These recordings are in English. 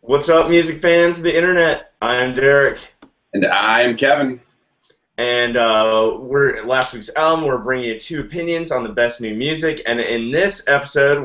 What's up, music fans of the internet? I'm Derek, And I'm Kevin. and we're last week's album. We're bringing you two opinions on the best new music, and in this episode,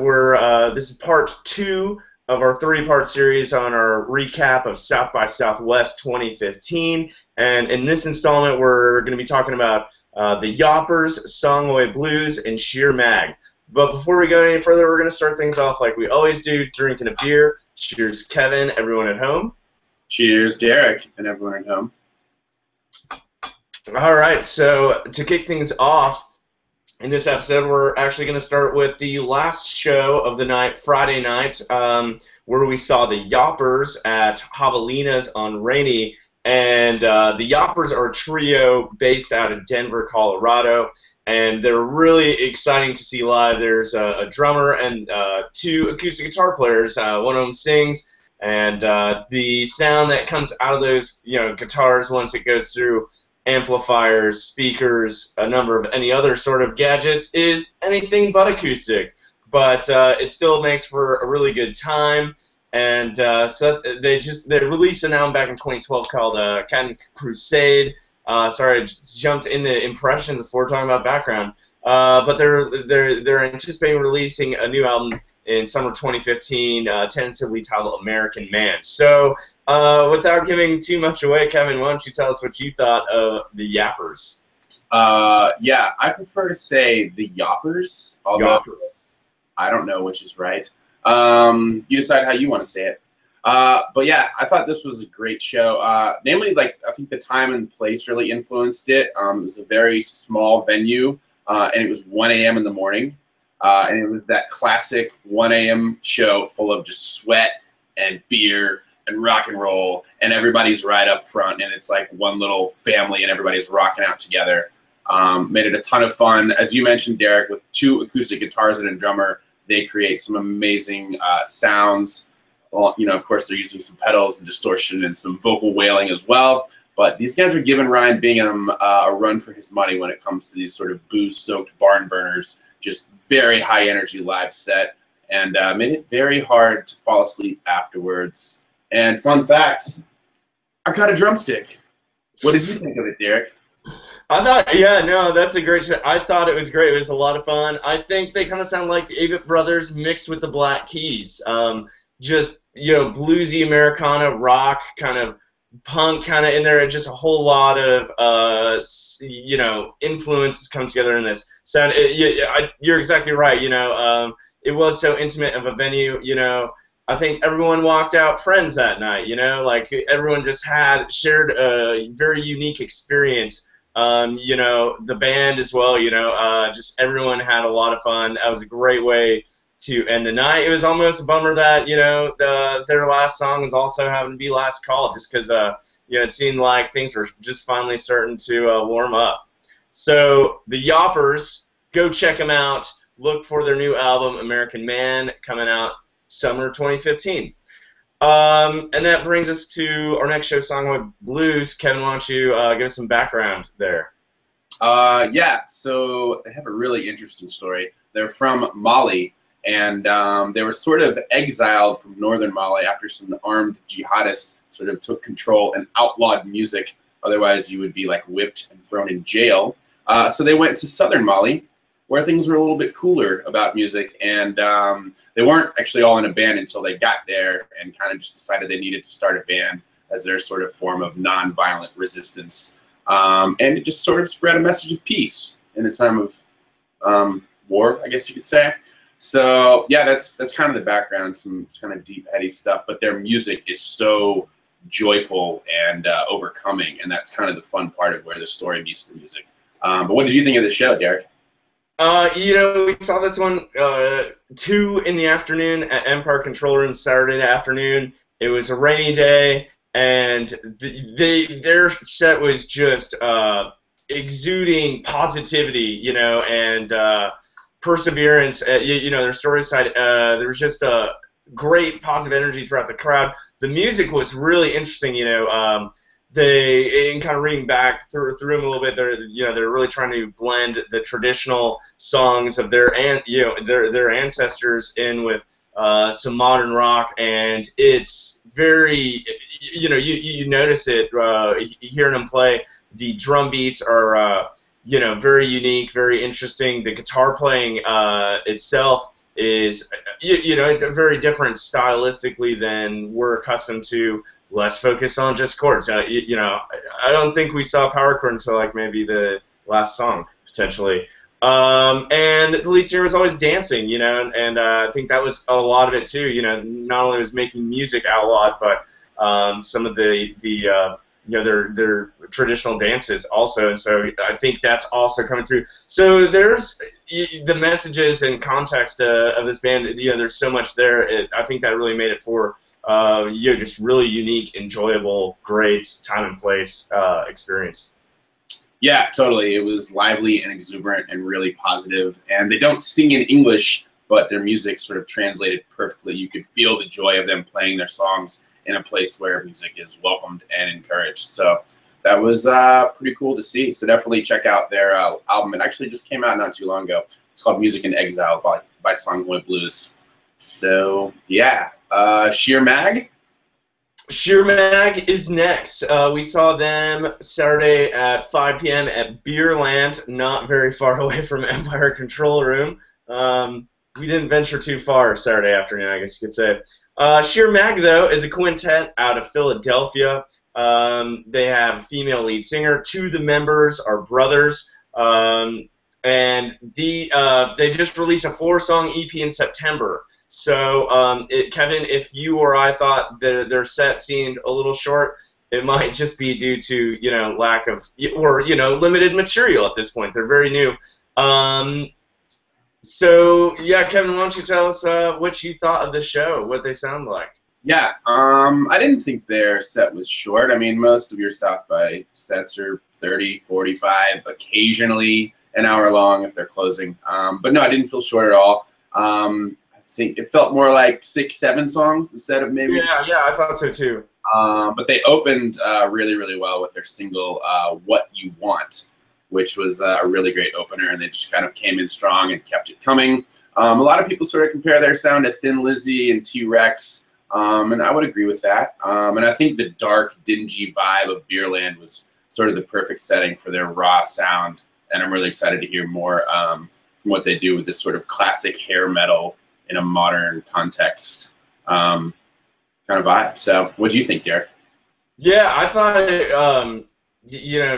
this is part two of our three-part series on our recap of South by Southwest 2015. And in this installment, we're going to be talking about the Yawpers, Songhoy Blues, and Sheer Mag. But before we go any further, we're going to start things off like we always do, drinking a beer. Cheers, Kevin, everyone at home. Cheers, Derek, and everyone at home. All right, so to kick things off, in this episode, we're actually going to start with the last show of the night, Friday night, where we saw the Yawpers at Javelina's on Rainy. And the Yawpers are a trio based out of Denver, Colorado, and they're really exciting to see live. There's a drummer and two acoustic guitar players. One of them sings, and the sound that comes out of those guitars once it goes through amplifiers, speakers, a number of any other sort of gadgets is anything but acoustic. But it still makes for a really good time. And so they released an album back in 2012 called Cat Crusade. Sorry, I jumped into impressions before talking about background. But they're anticipating releasing a new album in summer 2015, tentatively titled American Man. So without giving too much away, Kevin, why don't you tell us what you thought of the Yawpers? Yeah, I prefer to say the Yawpers, although Yawpers. I don't know which is right. You decide how you want to say it. But yeah, I thought this was a great show. Namely, I think the time and place really influenced it. It was a very small venue, and it was 1 a.m. in the morning. And it was that classic 1 a.m. show full of just sweat and beer and rock and roll, and everybody's right up front, and it's like one little family, and everybody's rocking out together. Made it a ton of fun. As you mentioned, Derek, with two acoustic guitars and a drummer, they create some amazing sounds. Well, of course, they're using some pedals and distortion and some vocal wailing as well. But these guys are giving Ryan Bingham a run for his money when it comes to these sort of booze-soaked barn burners. Just very high-energy live set, and made it very hard to fall asleep afterwards. And fun fact, I got a drumstick. What did you think of it, Derek? I thought, yeah, no, that's a great set. I thought it was great. It was a lot of fun. I think they kind of sound like the Avett Brothers mixed with the Black Keys. Just, bluesy Americana rock, kind of punk kind of in there. Just a whole lot of, influences come together in this sound. You're exactly right. It was so intimate of a venue. I think everyone walked out friends that night. Everyone just shared a very unique experience. The band as well, just everyone had a lot of fun. That was a great way to end the night. It was almost a bummer that, their last song was also having to be Last Call, just because, it seemed like things were just finally starting to warm up. So the Yawpers, go check them out. Look for their new album, American Man, coming out summer 2015. And that brings us to our next show, Songhoy Blues. Kevin, why don't you give us some background there? Yeah, so they have a really interesting story. They're from Mali, and they were sort of exiled from northern Mali after some armed jihadists sort of took control and outlawed music. Otherwise, you would be whipped and thrown in jail. So they went to southern Mali, where things were a little bit cooler about music, and they weren't actually all in a band until they got there and kind of just decided they needed to start a band as their sort of form of nonviolent resistance. And it just sort of spread a message of peace in a time of war, I guess you could say. So yeah, that's kind of the background, some kind of deep, heady stuff, but their music is so joyful and overcoming, and that's kind of the fun part of where the story meets the music. But what did you think of the show, Derek? We saw this one 2 in the afternoon at Empire Control Room Saturday afternoon. It was a rainy day, and their set was just exuding positivity, and perseverance. Their story side, there was just a great positive energy throughout the crowd. The music was really interesting, in kind of reading back through them a little bit, they're really trying to blend the traditional songs of their ancestors in with some modern rock, and it's very, you notice it hearing them play. The drum beats are, very unique, very interesting. The guitar playing itself is, it's very different stylistically than we're accustomed to. Less focus on just chords. I don't think we saw power chord until like maybe the last song potentially. And the lead singer was always dancing, and I think that was a lot of it too. Not only was making music outlawed, but some of the their traditional dances also, and so I think that's also coming through. So there's the messages and context of this band. There's so much there. I think that really made it for just really unique, enjoyable, great time and place experience. Yeah, totally. It was lively and exuberant and really positive. And they don't sing in English, but their music sort of translated perfectly. You could feel the joy of them playing their songs in a place where music is welcomed and encouraged. So that was pretty cool to see. So definitely check out their album. It actually just came out not too long ago. It's called Music in Exile by Songhoy Blues. So yeah, Sheer Mag. Sheer Mag is next. We saw them Saturday at 5 p.m. at Beerland, not very far away from Empire Control Room. We didn't venture too far Saturday afternoon, I guess you could say. Sheer Mag, though, is a quintet out of Philadelphia. They have a female lead singer. Two of the members are brothers. And they just released a 4-song EP in September. So, Kevin, if you or I thought their set seemed a little short, it might just be due to, lack of, or, limited material at this point. They're very new. So, yeah, Kevin, why don't you tell us what you thought of the show, what they sound like? Yeah, I didn't think their set was short. I mean, most of your South by sets are 30, 45, occasionally an hour long if they're closing. But no, I didn't feel short at all. I think it felt more like 6, 7 songs instead of maybe. Yeah, I thought so too. But they opened really, really well with their single "What You Want," which was a really great opener, and they just kind of came in strong and kept it coming. A lot of people sort of compare their sound to Thin Lizzy and T-Rex, and I would agree with that. And I think the dark, dingy vibe of Beerland was sort of the perfect setting for their raw sound, and I'm really excited to hear more from what they do with this sort of classic hair metal in a modern context kind of vibe. So what do you think, Derek? Yeah, I thought it,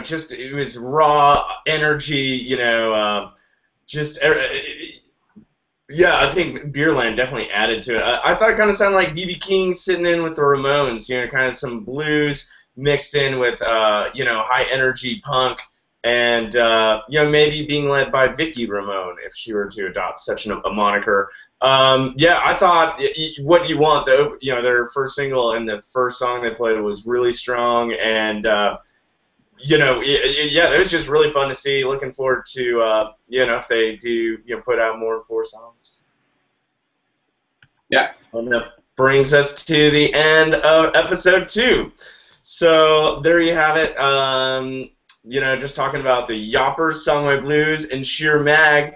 just it was raw energy, I think Beerland definitely added to it. I thought it kind of sounded like B.B. King sitting in with the Ramones, kind of some blues mixed in with, high energy punk. And, maybe being led by Vicky Ramone, if she were to adopt such a moniker. I thought What You Want, though, their first single and the first song they played was really strong. And, it was just really fun to see. Looking forward to, if they do, put out more than 4 songs. Yeah. And that brings us to the end of episode 2. So there you have it. Just talking about the Yawpers, Songhoy Blues, and Sheer Mag.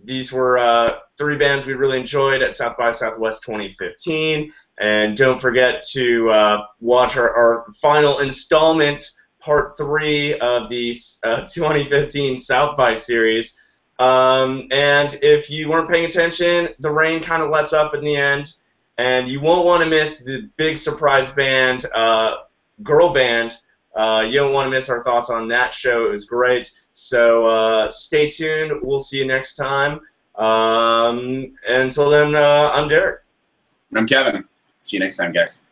These were 3 bands we really enjoyed at South by Southwest 2015. And don't forget to watch our final installment, Part 3 of the 2015 South by series. And if you weren't paying attention, the rain kind of lets up in the end. And you won't want to miss the big surprise band, girl band. You don't want to miss our thoughts on that show. It was great. So stay tuned. We'll see you next time. Until then, I'm Derek. And I'm Kevin. See you next time, guys.